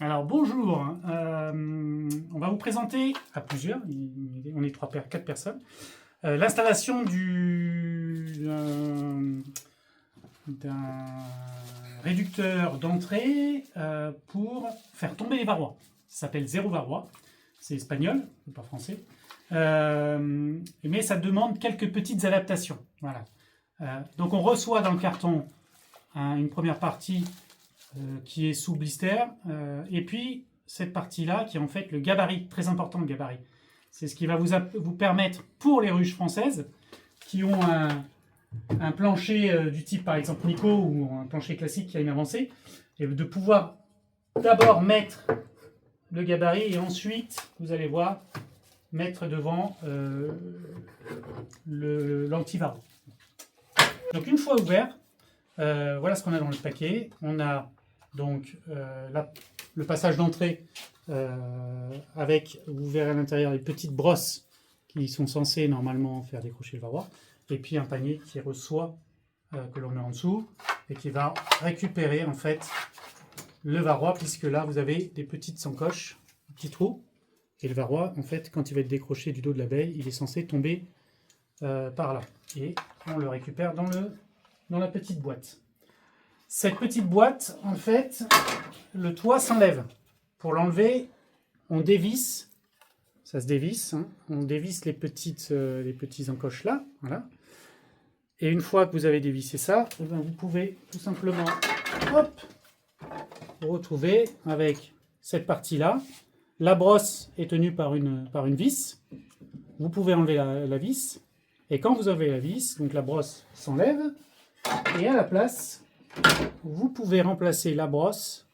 Alors bonjour, on va vous présenter à plusieurs, on est 4 personnes, l'installation d'un réducteur d'entrée pour faire tomber les varrois. Ça s'appelle zéro varrois, c'est espagnol, pas français, mais ça demande quelques petites adaptations. Voilà. Donc on reçoit dans le carton une première partie qui est sous blister, et puis cette partie-là qui est en fait le gabarit, très important le gabarit. C'est ce qui va vous permettre pour les ruches françaises qui ont un plancher du type par exemple Nico ou un plancher classique qui a une avancée, et de pouvoir d'abord mettre le gabarit et ensuite, vous allez voir, mettre devant l'anti-varrois. Donc une fois ouvert, voilà ce qu'on a dans le paquet. On a donc le passage d'entrée avec, vous verrez à l'intérieur, les petites brosses qui sont censées normalement faire décrocher le varroa, et puis un panier qui reçoit, que l'on met en dessous, et qui va récupérer en fait le varroa, puisque là vous avez des petites encoches, petits trous, et le varroa, en fait, quand il va être décroché du dos de l'abeille, il est censé tomber par là, et on le récupère dans la petite boîte. Cette petite boîte, en fait, le toit s'enlève. Pour l'enlever, on dévisse, ça se dévisse, hein, on dévisse les petits encoches là, voilà. Et une fois que vous avez dévissé ça, eh bien, vous pouvez tout simplement, hop, vous retrouver avec cette partie-là. La brosse est tenue par une vis. Vous pouvez enlever la vis. Et quand vous avez la vis, donc la brosse s'enlève, et à la place, vous pouvez remplacer la brosse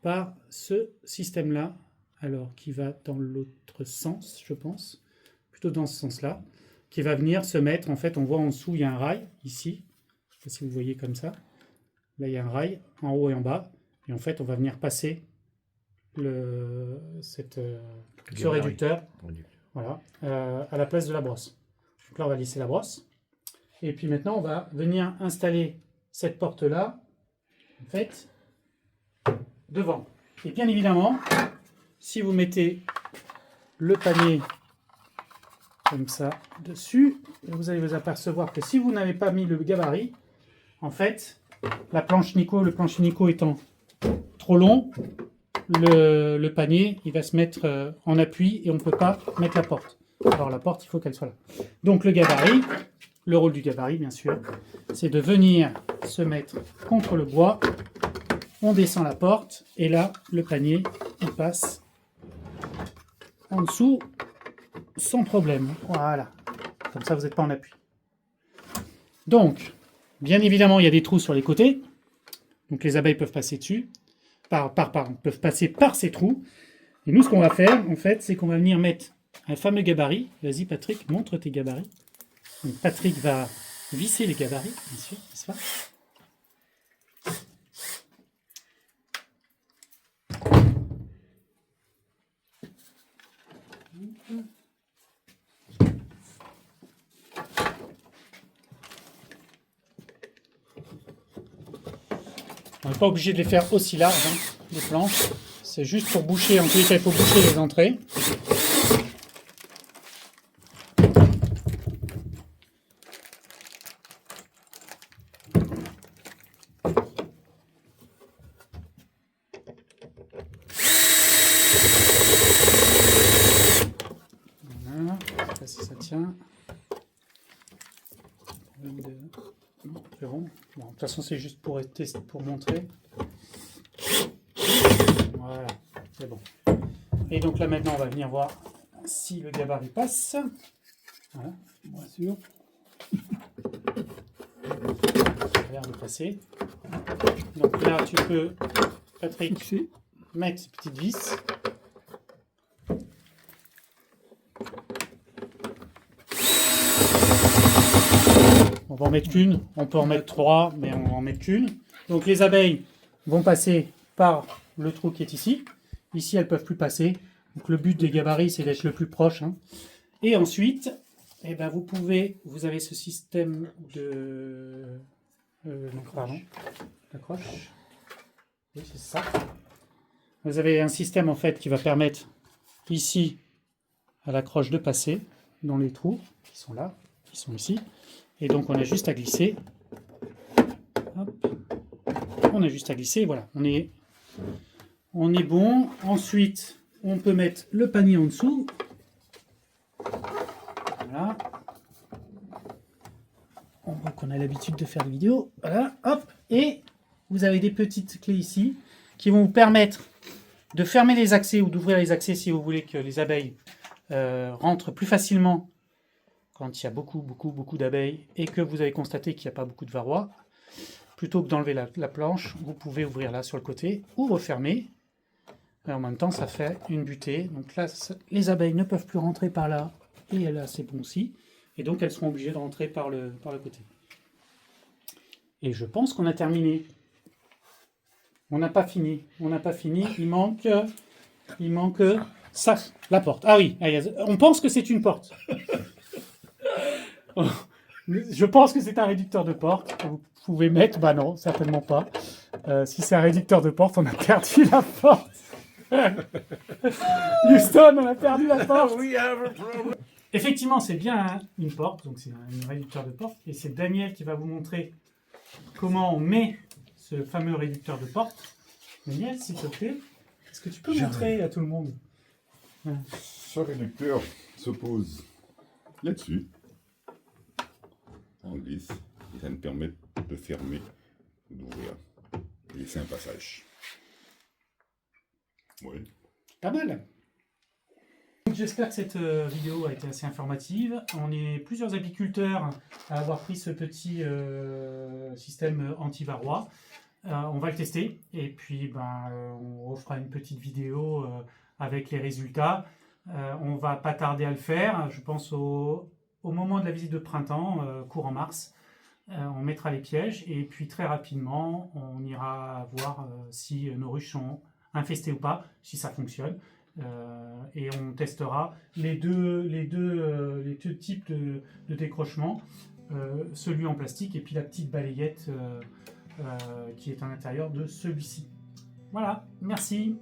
par ce système-là, alors qui va dans l'autre sens, je pense, plutôt dans ce sens-là, qui va venir se mettre, en fait, on voit en dessous, il y a un rail, ici, je ne sais pas si vous voyez comme ça, là il y a un rail, en haut et en bas, et en fait, on va venir passer ce réducteur voilà, à la place de la brosse. Donc là, on va lisser la brosse, et puis maintenant, on va venir installer cette porte-là, en fait, devant. Et bien évidemment, si vous mettez le panier comme ça dessus, vous allez vous apercevoir que si vous n'avez pas mis le gabarit, en fait, le plancher Nico étant trop long, le panier il va se mettre en appui et on ne peut pas mettre la porte. Alors la porte, il faut qu'elle soit là. Donc le gabarit, le rôle du gabarit bien sûr, c'est de venir se mettre contre le bois. On descend la porte et là, le panier, il passe en dessous sans problème. Voilà. Comme ça, vous n'êtes pas en appui. Donc, bien évidemment, il y a des trous sur les côtés. Donc, les abeilles peuvent passer dessus. Peuvent passer par ces trous. Et nous, ce qu'on va faire, en fait, c'est qu'on va venir mettre un fameux gabarit. Vas-y, Patrick, montre tes gabarits. Donc, Patrick va visser les gabarits, bien sûr, n'est-ce pas ? On n'est pas obligé de les faire aussi larges, hein, les planches. C'est juste pour boucher, en tous les cas, il faut boucher les entrées. Voilà, si ça tient. C'est bon. Bon, de toute façon, c'est juste pour tester, pour montrer. Voilà, c'est bon. Et donc là, maintenant, on va venir voir si le gabarit passe. Voilà, bien sûr. Ça a l'air de passer. Donc là, tu peux, Patrick, mettre ces petites vis. On va en mettre qu'une, on peut en mettre 3, mais on va en mettre qu'une. Donc les abeilles vont passer par le trou qui est ici. Ici, elles ne peuvent plus passer. Donc le but des gabarits, c'est d'être le plus proche. Hein. Et ensuite, eh ben, vous avez ce système d'accroche. Oui, c'est ça. vous avez un système en fait qui va permettre ici à la croche de passer dans les trous qui sont là, qui sont ici. Et donc on a juste à glisser. Hop. On a juste à glisser, voilà, on est bon. Ensuite, on peut mettre le panier en dessous. Voilà. On voit qu'on a l'habitude de faire des vidéos. Voilà, hop. Et vous avez des petites clés ici qui vont vous permettre de fermer les accès ou d'ouvrir les accès si vous voulez que les abeilles rentrent plus facilement quand il y a beaucoup d'abeilles et que vous avez constaté qu'il n'y a pas beaucoup de varroa. Plutôt que d'enlever la planche, vous pouvez ouvrir là sur le côté ou refermer. Et en même temps, ça fait une butée. Donc là, les abeilles ne peuvent plus rentrer par là. Et là, c'est bon aussi. Et donc, elles seront obligées de rentrer par le côté. Et je pense qu'on a terminé. On n'a pas fini. On n'a pas fini. Il manque ça, la porte. Ah oui, on pense que c'est une porte. Je pense que c'est un réducteur de porte. Vous pouvez mettre, bah non, certainement pas. Si c'est un réducteur de porte, on a perdu la porte. Houston, on a perdu la porte. Effectivement, c'est bien une porte, donc c'est un réducteur de porte. Et c'est Daniel qui va vous montrer comment on met ce fameux réducteur de porte. Daniel, s'il te plaît, est-ce que tu peux montrer à tout le monde? Ce réducteur se pose là-dessus. On glisse et ça nous permet de fermer ou d'ouvrir et laisser un passage. Oui. Pas mal. J'espère que cette vidéo a été assez informative. On est plusieurs apiculteurs à avoir pris ce petit système anti-varroa. On va le tester et puis on refera une petite vidéo avec les résultats. On va pas tarder à le faire. Je pense au moment de la visite de printemps, courant mars. On mettra les pièges et puis très rapidement, on ira voir si nos ruches sont infestées ou pas, si ça fonctionne. Et on testera les deux types de décrochement, celui en plastique et puis la petite balayette qui est à l'intérieur de celui-ci. Voilà, merci.